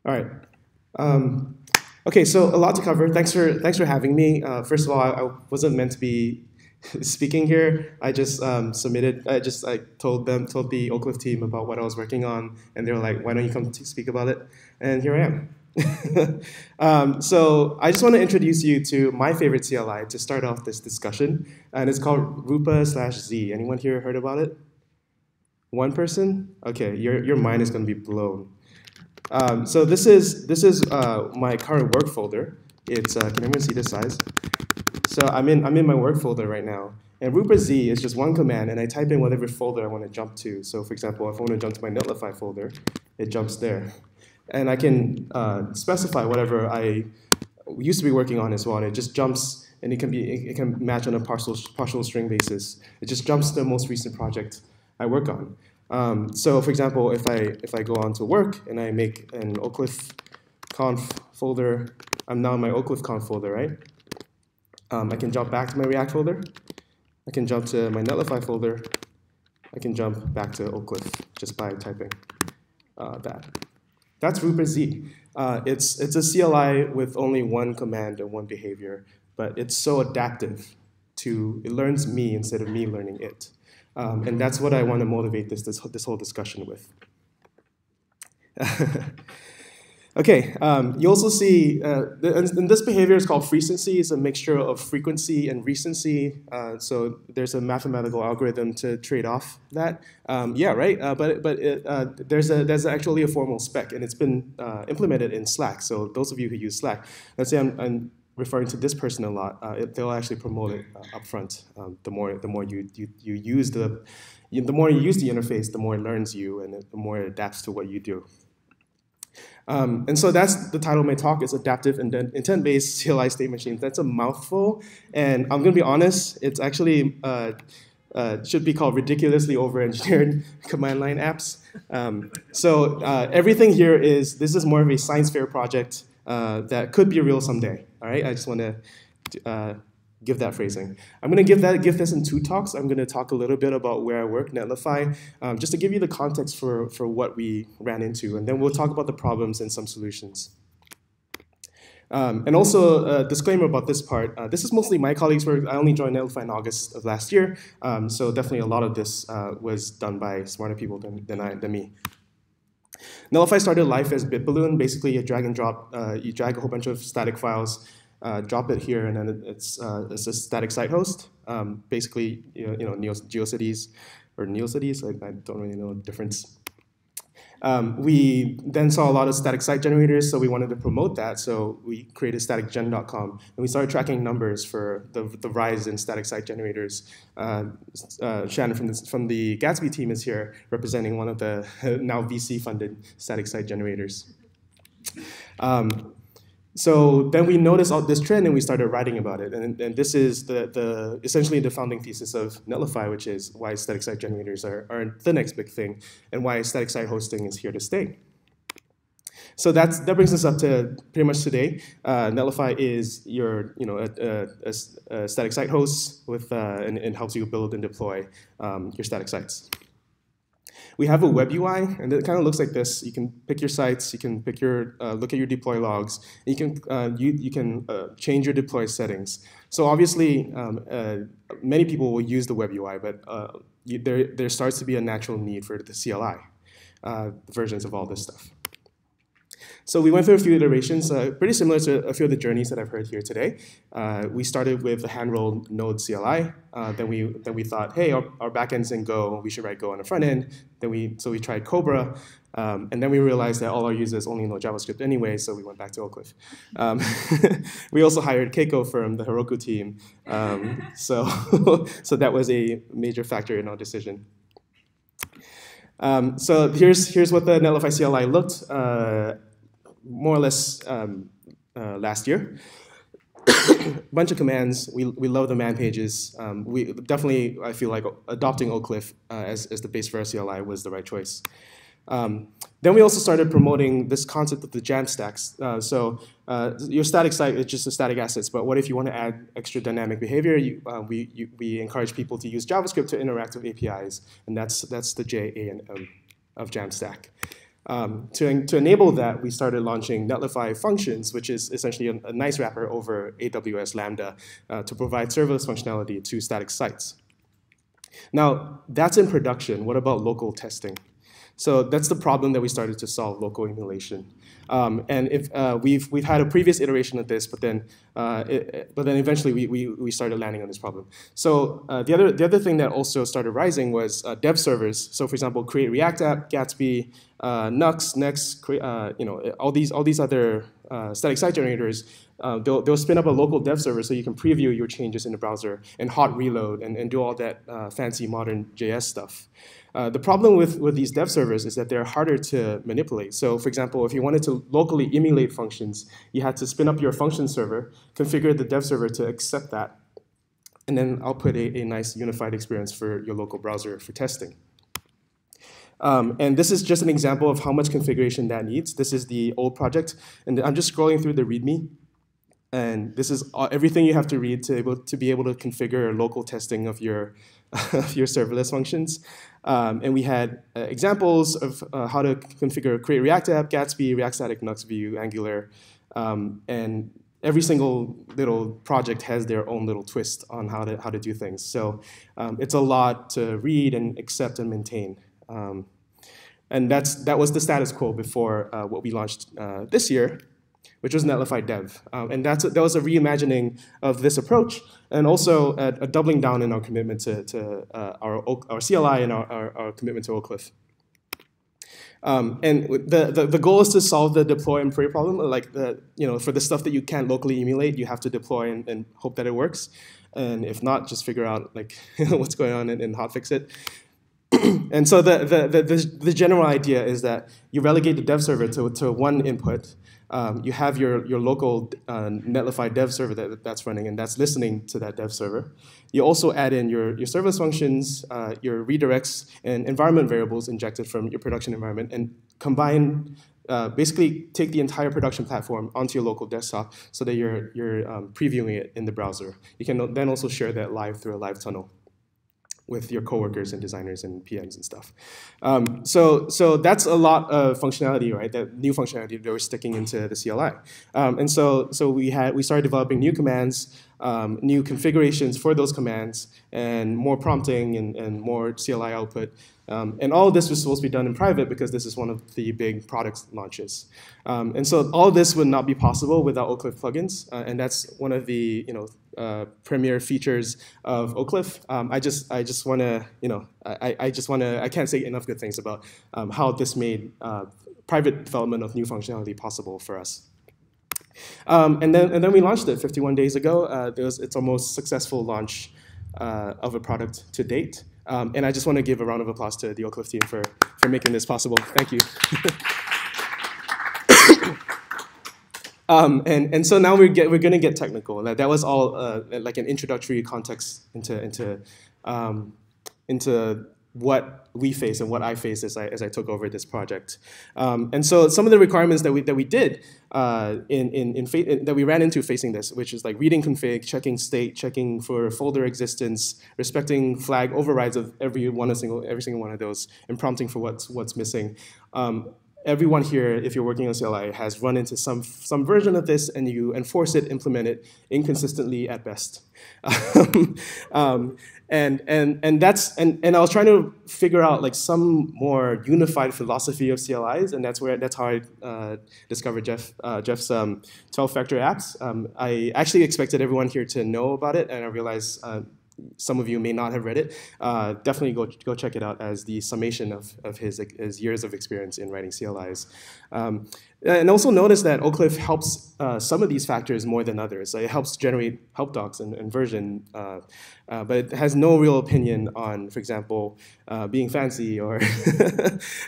All right. Okay, so a lot to cover. Thanks for having me. First of all, I wasn't meant to be speaking here. I just submitted. I told the Oclif team about what I was working on, and they were like, "Why don't you come to speak about it?" And here I am. So I just want to introduce you to my favorite CLI to start off this discussion, and it's called Rupa/Z. Anyone here heard about it? One person? Okay, your mind is going to be blown. So this is my current work folder. It's can everyone see this size? So I'm in my work folder right now, and Rupa/Z is just one command, and I type in whatever folder I want to jump to. So for example, if I want to jump to my netlify folder, it jumps there, and I can specify whatever I used to be working on as well. And it just jumps, and it can match on a partial string basis. It just jumps to the most recent project I work on. So for example, if I go on to work and I make an OclifConf folder, I'm now in my OclifConf folder, right? I can jump back to my React folder. I can jump to my netlify folder. I can jump back to Oclif just by typing that. That's Rupa/Z. It's a CLI with only one command and one behavior, but it's so adaptive it learns me instead of me learning it. And that's what I want to motivate this whole discussion with. Okay, you also see, and this behavior is called frequency. It's a mixture of frequency and recency. So there's a mathematical algorithm to trade off that. Yeah, right. There's actually a formal spec, and it's been implemented in Slack. So those of you who use Slack, let's say I'm referring to this person a lot, they'll actually promote it up front. The more you use the more you use the interface, the more it learns you, and the more it adapts to what you do. And so that's the title of my talk, is Adaptive and Intent-Based CLI State Machines. That's a mouthful, and I'm going to be honest, it's actually should be called ridiculously over-engineered command line apps. So everything here this is more of a science fair project that could be real someday. All right, I just want to give that phrasing. I'm going to give this in 2 talks. I'm going to talk a little bit about where I work, Netlify, just to give you the context for what we ran into, and then we'll talk about the problems and some solutions. And also a disclaimer about this part. This is mostly my colleagues' work. I only joined Netlify in August of last year, so definitely a lot of this was done by smarter people than me. Netlify started life as Bitballoon. Basically, you drag and drop. You drag a whole bunch of static files, drop it here, and then it's a static site host. Basically, GeoCities or NeoCities. I don't really know the difference. We then saw a lot of static site generators, so we wanted to promote that. So we created staticgen.com, and we started tracking numbers for the rise in static site generators. Shannon from the Gatsby team is here, representing one of the now VC-funded static site generators. So then we noticed all this trend, and we started writing about it. And this is essentially the founding thesis of Netlify, which is why static site generators are the next big thing, and why static site hosting is here to stay. So that brings us up to pretty much today. Netlify is your a static site host with and helps you build and deploy your static sites. We have a web UI, and it kind of looks like this. You can pick your sites, you can pick your look at your deploy logs, and you can change your deploy settings. So obviously, many people will use the web UI, but there starts to be a natural need for the CLI versions of all this stuff. So we went through a few iterations, pretty similar to a few of the journeys that I've heard here today. We started with the hand-rolled Node CLI. Then we thought, hey, our backend's in Go. We should write Go on the front end. So we tried Cobra, and then we realized that all our users only know JavaScript anyway. So we went back to Oclif. We also hired Keiko from the Heroku team. So that was a major factor in our decision. So here's what the Netlify CLI looked more or less last year. Bunch of commands. We love the man pages. We definitely, I feel like adopting Oclif as the base for our CLI was the right choice. Then we also started promoting this concept of the Jamstacks. Your static site is just a static assets, but what if you want to add extra dynamic behavior? We encourage people to use JavaScript to interact with APIs, and that's the J, A, and M of Jamstack. To enable that, we started launching netlify functions, which is essentially a nice wrapper over AWS Lambda to provide serverless functionality to static sites. Now, that's in production. What about local testing? So that's the problem that we started to solve, local emulation. And if we've had a previous iteration of this, but then eventually we started landing on this problem. So the other thing that also started rising was dev servers. So for example, create React app, Gatsby, Nux, Next, all these other static site generators. They'll spin up a local dev server so you can preview your changes in the browser and hot reload and do all that fancy modern JS stuff. The problem with these dev servers is that they're harder to manipulate. So for example, if you wanted to locally emulate functions, you had to spin up your function server, configure the dev server to accept that, and then output a nice unified experience for your local browser for testing. And this is just an example of how much configuration that needs. This is the old project, and I'm just scrolling through the README. And this is everything you have to read to be able to configure local testing of your serverless functions. And we had examples of how to configure create React app, Gatsby, React Static, Nux, Vue, Angular, and every single little project has their own little twist on how to do things. So it's a lot to read and accept and maintain. And that was the status quo before what we launched this year, which was Netlify Dev. And that was a reimagining of this approach, and also a doubling down in our commitment to our CLI and our commitment to Oclif. And the goal is to solve the deploy and pray problem. Like for the stuff that you can't locally emulate, you have to deploy and hope that it works. And if not, just figure out like what's going on and hotfix it. And so the general idea is that you relegate the dev server to one input. You have your local Netlify dev server that's running, and that's listening to that dev server. You also add in your serverless functions, your redirects, and environment variables injected from your production environment, and combine, basically take the entire production platform onto your local desktop so that you're previewing it in the browser. You can then also share that live through a live tunnel with your coworkers and designers and PMs and stuff. So that's a lot of functionality, right? That new functionality that we're sticking into the CLI. And so we started developing new commands, new configurations for those commands, and more prompting and more CLI output. And all of this was supposed to be done in private because this is one of the big product launches. And so all of this would not be possible without Oclif plugins, and that's one of the premier features of Oclif. I can't say enough good things about how this made private development of new functionality possible for us. And then we launched it 51 days ago. It's our most successful launch of a product to date. And I just want to give a round of applause to the Oclif team for making this possible. Thank you. And so now we're going to get technical. That was all like an introductory context into what we face and what I faced as I took over this project. And so some of the requirements that we did that we ran into facing this, which is like reading config, checking state, checking for folder existence, respecting flag overrides of every single one of those, and prompting for what's missing. Everyone here, if you're working on CLI, has run into some version of this, and you enforce it, implement it inconsistently at best. And I was trying to figure out like some more unified philosophy of CLIs, and that's how I discovered Jeff's 12-factor apps. I actually expected everyone here to know about it, and I realized some of you may not have read it. Definitely go check it out as the summation of his years of experience in writing CLIs. And also notice that Oclif helps some of these factors more than others. It helps generate help docs and version, but it has no real opinion on, for example, being fancy or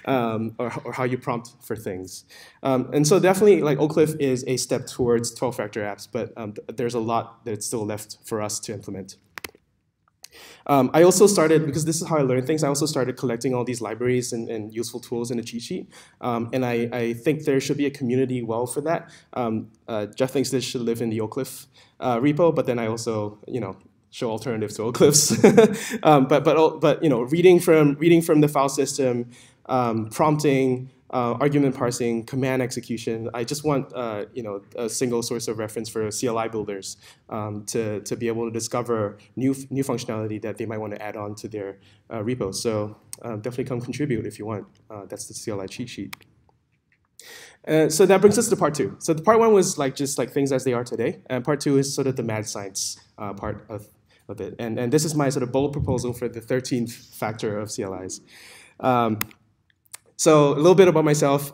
how you prompt for things. And so definitely, like, Oclif is a step towards 12-factor apps, but there's a lot that's still left for us to implement. I also started, because this is how I learn things, I also started collecting all these libraries and useful tools in a cheat sheet. And I think there should be a community well for that. Jeff thinks this should live in the Oclif repo, but then I also, show alternatives to Oclif's. but reading from the file system, prompting, argument parsing, command execution. I just want a single source of reference for CLI builders to be able to discover new functionality that they might want to add on to their repo. So definitely come contribute if you want. That's the CLI cheat sheet. So that brings us to part 2. So the part 1 was just things as they are today, and part 2 is sort of the mad science part of it. And this is my sort of bold proposal for the 13th factor of CLIs. So a little bit about myself.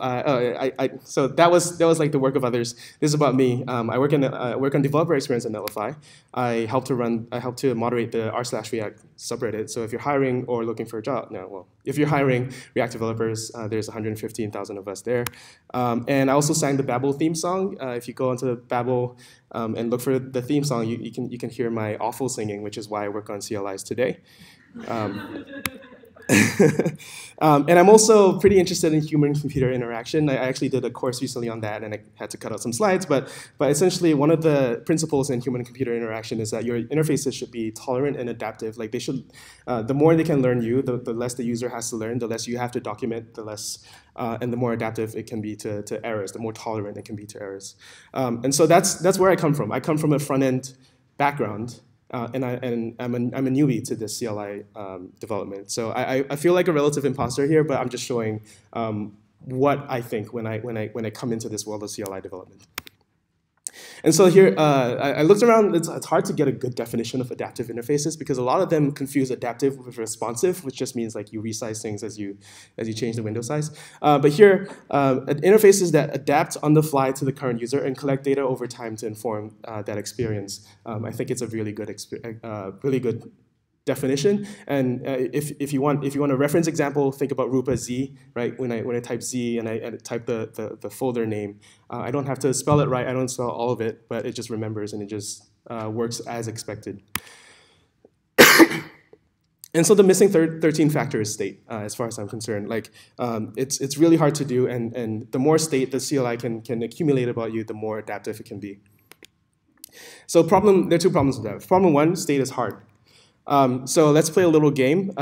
So that was the work of others. This is about me. I work on developer experience at Netlify. I help to moderate the r/React subreddit. So if you're hiring or looking for a job, if you're hiring React developers, there's 115,000 of us there. And I also sang the Babel theme song. If you go onto Babel and look for the theme song, you can hear my awful singing, which is why I work on CLIs today. And I'm also pretty interested in human-computer interaction. I actually did a course recently on that, and I had to cut out some slides. But essentially, one of the principles in human-computer interaction is that your interfaces should be tolerant and adaptive. Like the more they can learn you, the less the user has to learn, the less you have to document, the less, and the more adaptive it can be to errors, the more tolerant it can be to errors. And so that's where I come from. I come from a front-end background. And I'm a newbie to this CLI development, so I feel like a relative imposter here, but I'm just showing what I think when I come into this world of CLI development. And so here, I looked around. It's hard to get a good definition of adaptive interfaces because a lot of them confuse adaptive with responsive, which just means you resize things as you change the window size. But here, interfaces that adapt on the fly to the current user and collect data over time to inform that experience. I think it's a really good definition. And if you want a reference example, think about Rupa Z, right? When I type Z and I type the folder name, I don't have to spell it right. I don't spell all of it, but it just remembers and it just works as expected. And so the missing 13 factor is state, as far as I'm concerned. It's really hard to do, and the more state the CLI can accumulate about you, the more adaptive it can be. So there are 2 problems with that. Problem 1, state is hard. So let's play a little game.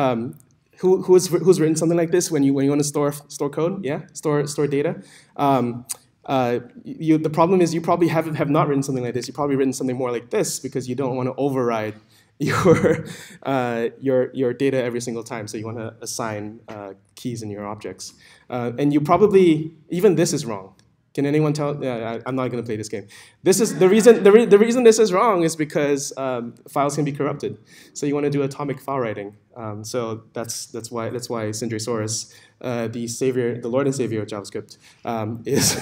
Who's written something like this when you want to store code? Yeah, store data. The problem is you probably have not written something like this. You've probably written something more like this because you don't want to override your data every single time. So you want to assign keys in your objects. And you probably even this is wrong. Can anyone tell? I'm not going to play this game. This is the reason. The reason this is wrong is because files can be corrupted. So you want to do atomic file writing. So that's why Syndrasaurus, the Lord and Savior of JavaScript, is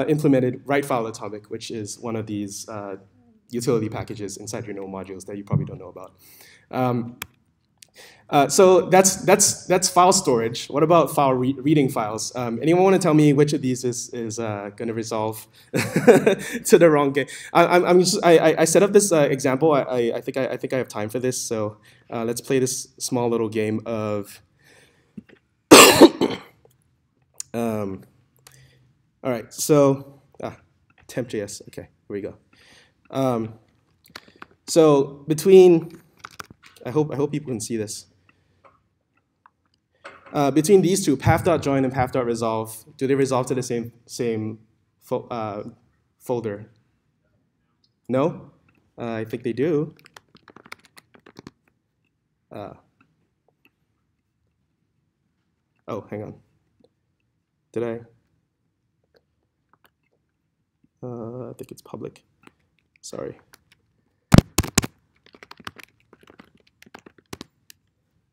implemented write file atomic, which is one of these utility packages inside your node modules that you probably don't know about. So that's file storage. What about file reading files? Anyone want to tell me which of these is going to resolve to the wrong game? I set up this example. I think I have time for this. So let's play this small little game of. All right. So temp.js. Okay, here we go. So between, I hope people can see this. Between these two, path.join and path.resolve, do they resolve to the same folder? No? I think they do. Oh, hang on. Did I? I think it's public. Sorry.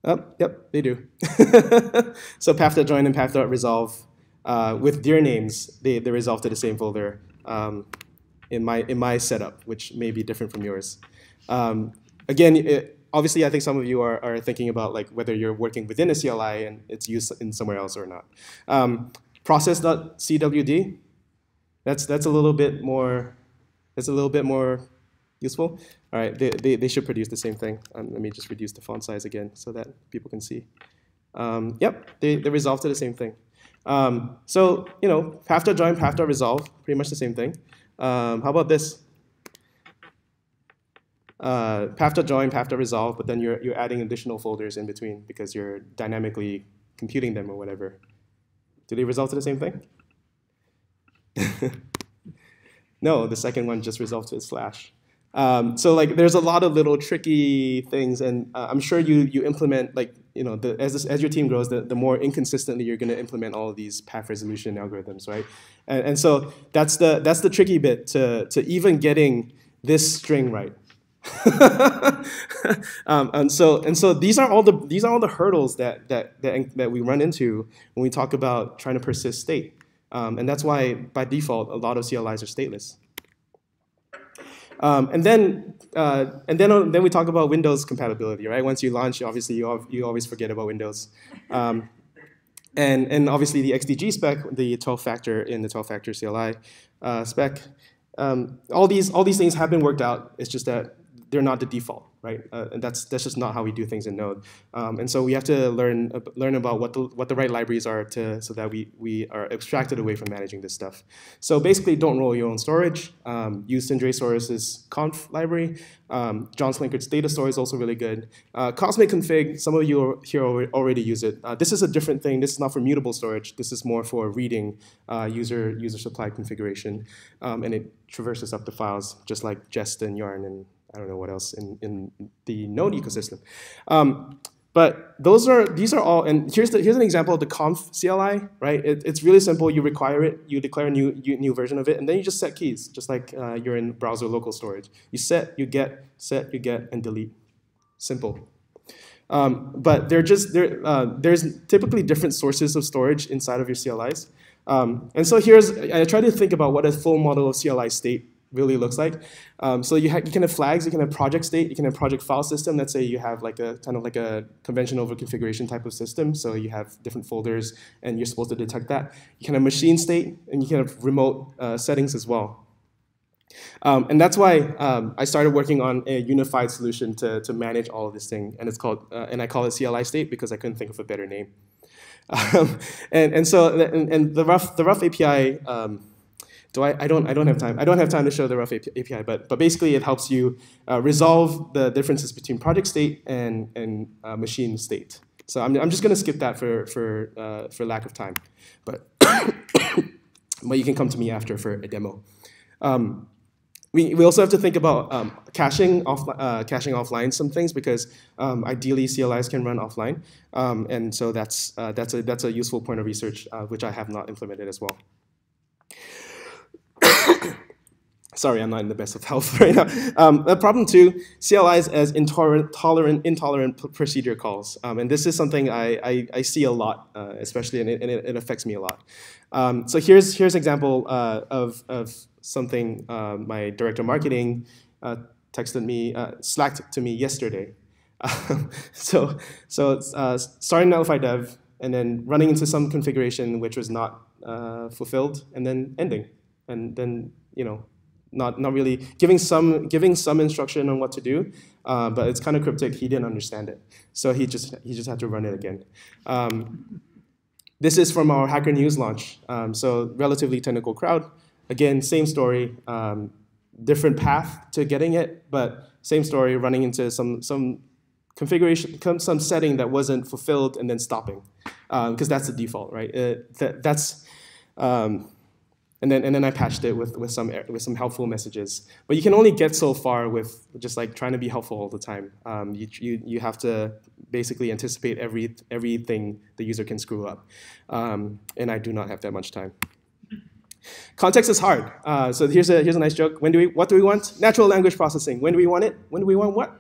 Oh, yep, they do. So path.join and path.resolve, with their names, they resolve to the same folder in my setup, which may be different from yours. Again, obviously, I think some of you are thinking about whether you're working within a CLI and it's used in somewhere else or not. Process.cwd, that's a little bit more. That's a little bit more useful. All right, they should produce the same thing. Let me just reduce the font size again so that people can see. Yep, they resolve to the same thing. So path.join, path.resolve, pretty much the same thing. How about this? Path.join, path.resolve, but then you're adding additional folders in between because you're dynamically computing them or whatever. Do they resolve to the same thing? No, the second one just resolved to a slash. So like, there's a lot of little tricky things, and I'm sure you implement, like, as your team grows, the more inconsistently you're going to implement all of these path resolution algorithms, right? And so that's the tricky bit to even getting this string right. And so these are all the hurdles that we run into when we talk about trying to persist state, and that's why by default a lot of CLIs are stateless. And then we talk about Windows compatibility, right? Once you launch, obviously you always forget about Windows, and obviously the XDG spec, the 12-factor in the 12-factor CLI spec, all these things have been worked out. It's just that they're not the default, right? And that's just not how we do things in Node. And so we have to learn about what the right libraries are so that we are abstracted away from managing this stuff. So basically, don't roll your own storage. Use Sindre conf library. John Slinkert's data store is also really good. Cosmic config, some of you here already use it. This is a different thing. This is not for mutable storage. This is more for reading user supplied configuration. And it traverses up the files just like Jest and Yarn and I don't know what else in the Node ecosystem. But these are all, and here's an example of the conf CLI, right? It's really simple. You require it, you declare a new version of it, and then you just set keys, just like you're in browser local storage. You set, you get, and delete. Simple. But there's typically different sources of storage inside of your CLIs. And so I try to think about what a full model of CLI state really looks like. So you can have flags, you can have project state, you can have project file system. Let's say you have like a kind of like a convention over configuration type of system. So you have different folders and you're supposed to detect that. You can have machine state and you can have remote settings as well. And that's why I started working on a unified solution to manage all of this thing. And it's called, and I call it CLI State because I couldn't think of a better name. And the rough API, I don't have time. I don't have time to show the rough API, but basically it helps you resolve the differences between project state and machine state. So I'm just going to skip that for lack of time, but but you can come to me after for a demo. We also have to think about caching offline some things because ideally CLIs can run offline, and so that's a useful point of research which I have not implemented as well. Sorry, I'm not in the best of health right now. Problem 2, CLIs as intolerant procedure calls. And this is something I see a lot, especially, and it affects me a lot. So here's an example of something my director of marketing slacked to me yesterday. So starting netlify dev, and then running into some configuration which was not fulfilled, and then ending. And then, not really giving some instruction on what to do, but it's kind of cryptic. He didn't understand it, so he just had to run it again. This is from our Hacker News launch, so relatively technical crowd. Again, same story, different path to getting it, but same story. Running into some configuration, some setting that wasn't fulfilled, and then stopping, because that's the default, right? And then I patched it with some helpful messages. But you can only get so far with just like trying to be helpful all the time. You have to basically anticipate everything the user can screw up. And I do not have that much time. Context is hard. So here's a nice joke. What do we want? Natural language processing. When do we want it? When do we want what?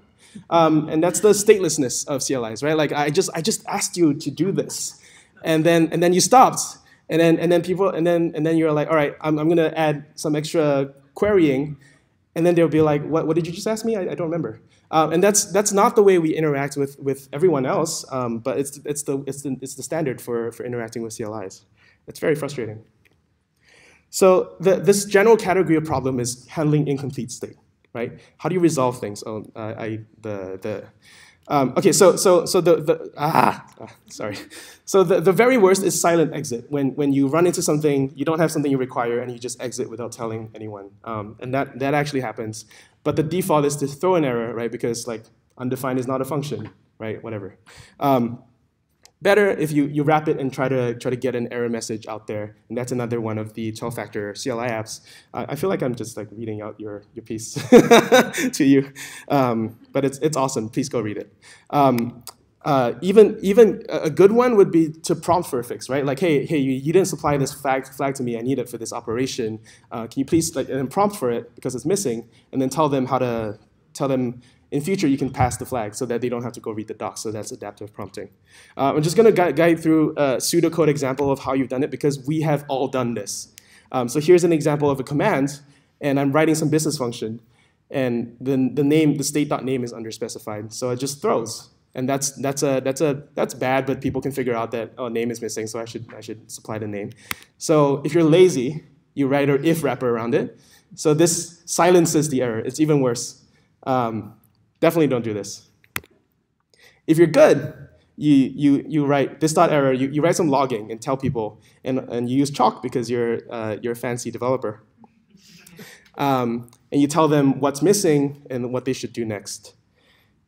And that's the statelessness of CLIs, right? Like I just asked you to do this, and then you stopped. And then you're like, all right, I'm gonna add some extra querying, and then they'll be like, what did you just ask me? I don't remember. And that's not the way we interact with everyone else, but it's the standard for interacting with CLIs. It's very frustrating. So this general category of problem is handling incomplete state, right? How do you resolve things? Okay, so sorry. So the very worst is silent exit, when you run into something, you don't have something you require, and you just exit without telling anyone. And that actually happens. But the default is to throw an error, right? Because like undefined is not a function, right? Whatever. better if you wrap it and try to get an error message out there. And that's another one of the 12-factor CLI apps. I feel like I'm just like reading out your piece to you, but it's awesome. Please go read it. Even a good one would be to prompt for a fix, right? Like, hey, you didn't supply this flag to me. I need it for this operation. Can you please and prompt for it because it's missing, and then tell them in future you can pass the flag so that they don't have to go read the docs. So that's adaptive prompting. I'm just going to guide through a pseudocode example of how you've done it because we have all done this. So here's an example of a command, and I'm writing some business function, and then the state.name is underspecified, so it just throws. And that's bad, but people can figure out that name is missing, so I should supply the name. So if you're lazy, you write an if wrapper around it. So this silences the error. It's even worse. Definitely don't do this. If you're good, you write this dot error. You write some logging and tell people, and you use chalk because you're a fancy developer. And you tell them what's missing and what they should do next.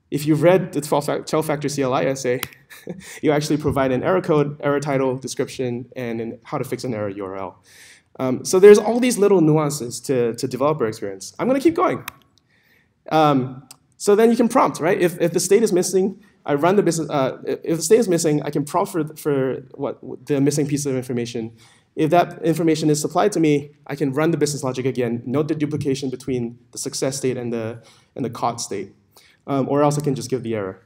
If you've read the 12-factor CLI essay, you actually provide an error code, error title, description, and how to fix an error URL. So there's all these little nuances to developer experience. I'm going to keep going. So then you can prompt, right? If the state is missing, I run the business. If the state is missing, I can prompt for what the missing piece of information. If that information is supplied to me, I can run the business logic again, note the duplication between the success state and the caught state. Or else I can just give the error.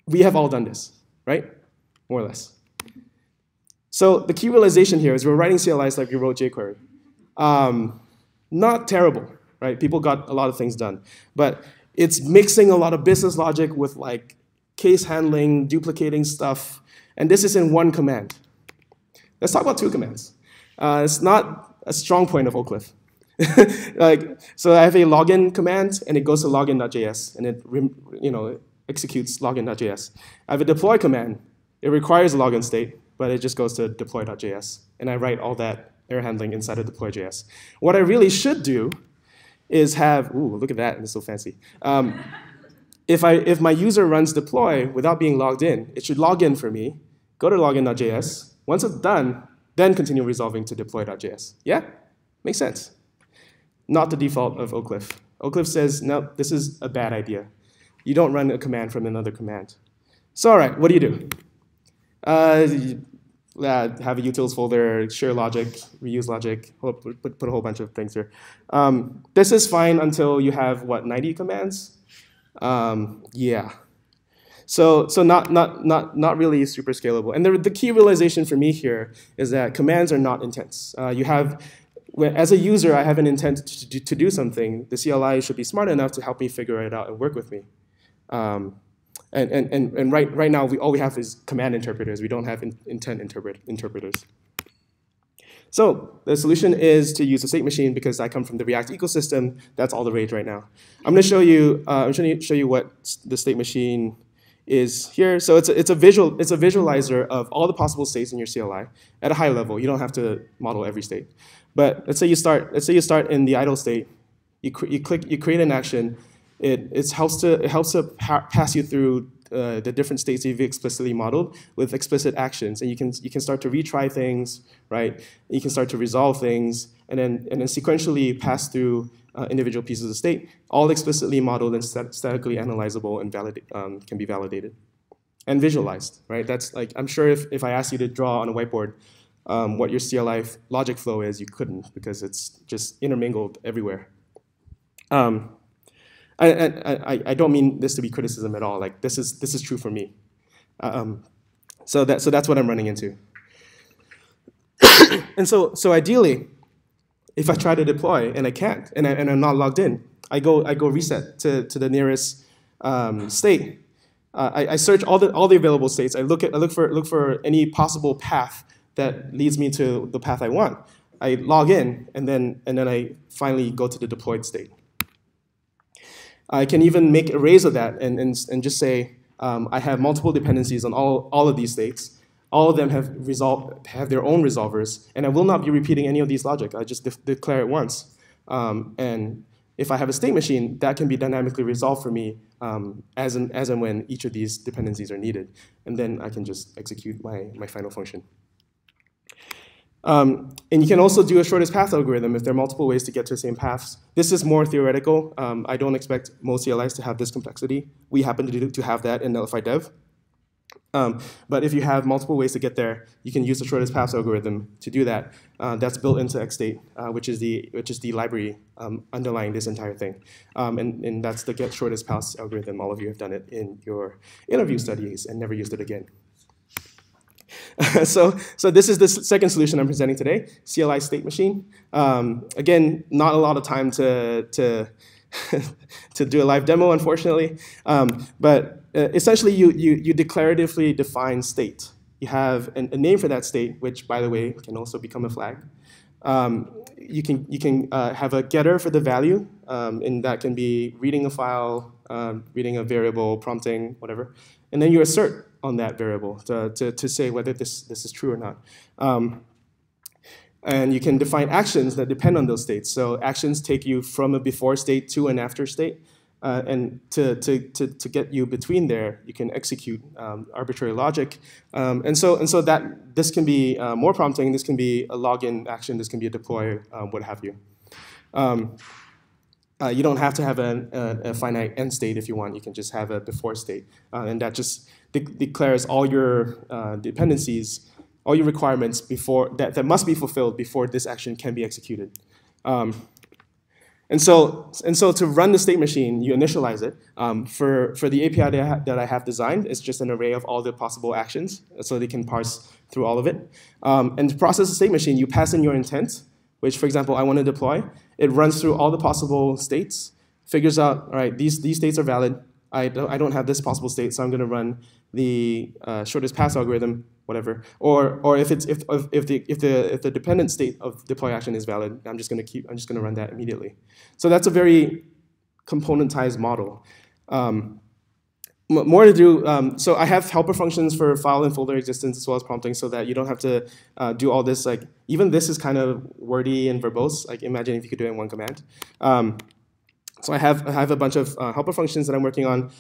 We have all done this, right? More or less. So the key realization here is we're writing CLIs like we wrote jQuery. Not terrible, right? People got a lot of things done. But it's mixing a lot of business logic with like case handling, duplicating stuff. And this is in one command. Let's talk about two commands. It's not a strong point of Oclif. So I have a login command, and it goes to login.js, and it executes login.js. I have a deploy command. It requires a login state, but it just goes to deploy.js, and I write all that error handling inside of deploy.js. What I really should do is have, ooh, look at that, it's so fancy. If my user runs deploy without being logged in, it should log in for me, go to login.js. Once it's done, then continue resolving to deploy.js. Yeah? Makes sense. Not the default of Oclif. Oclif says, no, this is a bad idea. You don't run a command from another command. So all right, what do? Have a utils folder, share logic, reuse logic, put a whole bunch of things here. This is fine until you have, what, 90 commands? Yeah. So not really super scalable. And the key realization for me here is that commands are not intents. As a user, I have an intent to do something. The CLI should be smart enough to help me figure it out and work with me. And right now, all we have is command interpreters. We don't have intent interpreters. So the solution is to use a state machine because I come from the React ecosystem. That's all the rage right now. I'm going to show you. I'm going to show you what the state machine is here. So it's a visualizer of all the possible states in your CLI at a high level. You don't have to model every state. But let's say you start in the idle state. You create an action. It helps to pass you through the different states you've explicitly modeled with explicit actions, and you can start to retry things, right? You can start to resolve things, and then sequentially pass through individual pieces of state, all explicitly modeled and statically analyzable and can be validated and visualized, right? That's like, I'm sure if I asked you to draw on a whiteboard what your CLI logic flow is, you couldn't because it's just intermingled everywhere. I don't mean this to be criticism at all. Like this is true for me. So that's what I'm running into. And so ideally, if I try to deploy and I can't and I'm not logged in, I go reset to the nearest state. I search all the available states. I look for any possible path that leads me to the path I want. I log in and then I finally go to the deployed state. I can even make arrays of that and just say I have multiple dependencies on all of these states. All of them have their own resolvers, and I will not be repeating any of these logic. I just declare it once, and if I have a state machine, that can be dynamically resolved for me as and when each of these dependencies are needed. And then I can just execute my final function. And you can also do a shortest path algorithm if there are multiple ways to get to the same paths. This is more theoretical. I don't expect most CLIs to have this complexity. We happen to have that in Netlify Dev. But if you have multiple ways to get there, you can use the shortest path algorithm to do that. That's built into Xstate, which is the library underlying this entire thing. And that's the get shortest path algorithm. All of you have done it in your interview studies and never used it again. So this is the second solution I'm presenting today, CLI State Machine. Again, not a lot of time to do a live demo, unfortunately. But essentially, you declaratively define state. You have a name for that state, which, by the way, can also become a flag. You can have a getter for the value, and that can be reading a file, reading a variable, prompting, whatever. And then you assert on that variable to say whether this is true or not. And you can define actions that depend on those states. So actions take you from a before state to an after state. And to get you between there, you can execute arbitrary logic. And so that this can be more prompting. This can be a login action. This can be a deploy, what have you. You don't have to have a finite end state if you want. You can just have a before state. And that just declares all your dependencies, all your requirements before that must be fulfilled before this action can be executed. And so to run the state machine, you initialize it. For the API that I have designed, it's just an array of all the possible actions, so they can parse through all of it. And to process the state machine, you pass in your intent, which, for example, I want to deploy. It runs through all the possible states, figures out, all right, these states are valid. I don't have this possible state, so I'm going to run the shortest path algorithm, whatever. Or if the dependent state of deploy action is valid, I'm just going to run that immediately. So that's a very componentized model. More to do. So I have helper functions for file and folder existence as well as prompting, so that you don't have to do all this. Like even this is kind of wordy and verbose. Like imagine if you could do it in one command. So I have a bunch of helper functions that I'm working on,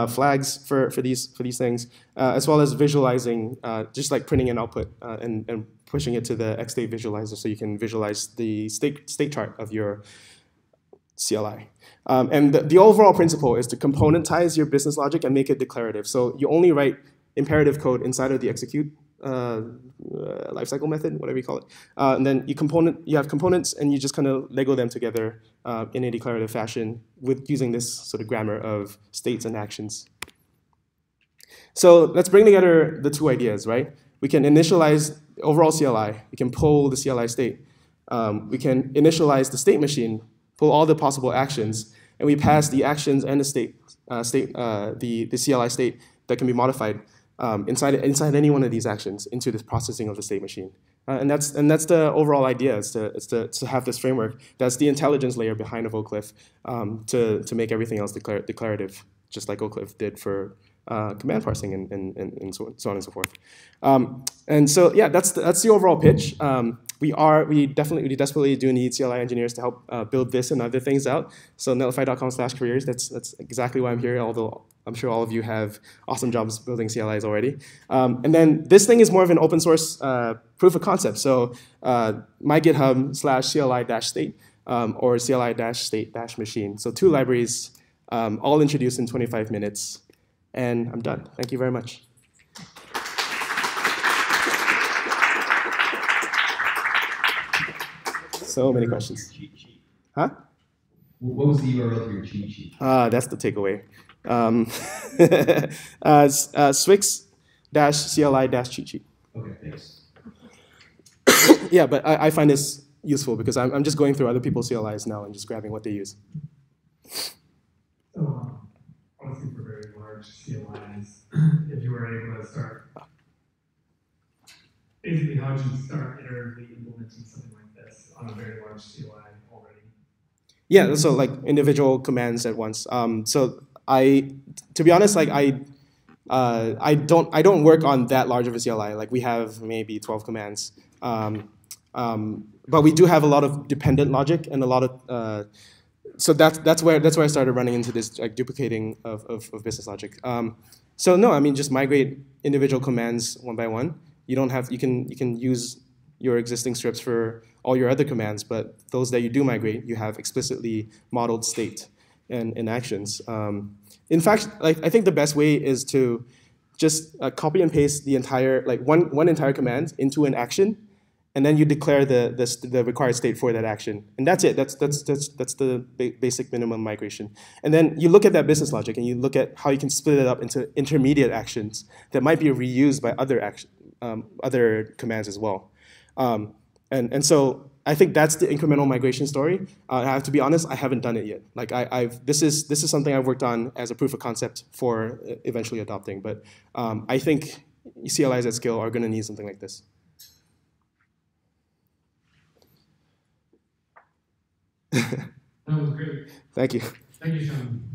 flags for these things, as well as visualizing, just like printing an output and pushing it to the Xstate visualizer so you can visualize the state chart of your CLI. And the overall principle is to componentize your business logic and make it declarative. So you only write imperative code inside of the execute lifecycle method, whatever you call it. And then you have components, and you just kind of Lego them together in a declarative fashion with using this sort of grammar of states and actions. So let's bring together the two ideas, right? We can initialize the overall CLI. We can pull the CLI state. We can initialize the state machine, pull all the possible actions, and we pass the actions and the the CLI state that can be modified inside any one of these actions into this processing of the state machine. And that's the overall idea, is to have this framework. That's the intelligence layer behind of Oclif, to make everything else declarative, just like Oclif did for command parsing and so on and so forth. And so yeah, that's the overall pitch. We desperately do need CLI engineers to help build this and other things out. So netlify.com/careers, that's exactly why I'm here, although I'm sure all of you have awesome jobs building CLIs already. And then this thing is more of an open source proof of concept. So my GitHub /CLI-state or CLI-state-machine. So 2 libraries, all introduced in 25 minutes. And I'm done. Thank you very much. So many questions. Huh? What was the URL for your cheat sheet? That's the takeaway. Swix-CLI-cheat sheet. Okay, thanks. Yeah, but I find this useful because I'm just going through other people's CLIs now and just grabbing what they use. So, obviously for very large CLIs, if you were able to start, basically how would you start iteratively implementing something like this on a very large CLI already? Yeah, so like individual commands at once. So to be honest, like I don't work on that large of a CLI. Like we have maybe 12 commands, but we do have a lot of dependent logic and a lot of so that's where I started running into this like duplicating of business logic. So no, I mean just migrate individual commands one by one. You don't have you can use your existing scripts for all your other commands, but those that you do migrate, you have explicitly modeled state and actions. In fact, like I think the best way is to just copy and paste the entire like one entire command into an action, and then you declare the required state for that action, and that's it. That's the basic minimum migration. And then you look at that business logic, and you look at how you can split it up into intermediate actions that might be reused by other commands as well. And so I think that's the incremental migration story. I have to be honest, I haven't done it yet. Like this is something I've worked on as a proof of concept for eventually adopting. But I think CLIs at scale are going to need something like this. That was great. Thank you. Thank you, Sean.